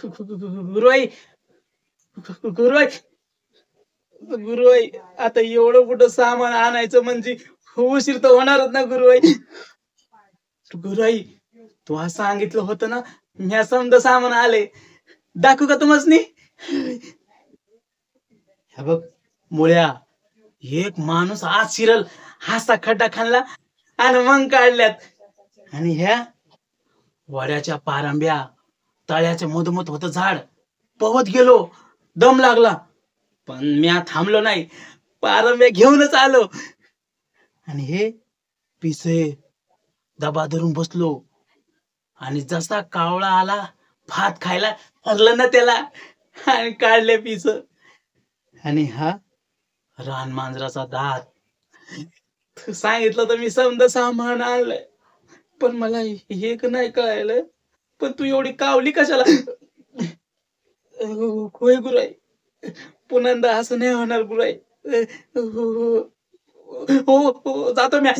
गुरुई गुरुई गुरुई आता एवढं कुठं सामान आणायचं म्हणजे उशीर तर होणारच ना गुरुई. गुरुई तू आज सांगितलं होतं ना, मी समजा सामान आले. दाखवू का तुम्हासनी? हे बघ मुळ्या, एक माणूस आज शिरल असा खड्डा खाल्ला आणि मग काढल्यात. आणि ह्या वड्याच्या पारंब्या, तळ्याच्या मधोमध होतं झाड. पवत गेलो, दम लागला. पण म्या थांबलो नाही. पारंब्या घेऊनच आलो. आणि हे पिसे दबा धरून बसलो. आणि जसा कावळा आला भात खायला हरलं ना त्याला आणि काढले पिस. आणि हा रान मांजराचा दात. सांगितलं तर मी समजा सामान आणलंय, पण मला एक नाही कळायलं. पण तू एवढी कावली कशाला? होय गुराई, पुन्हा असं नाही होणार गुराई. हो हो हो हो, जातो मी.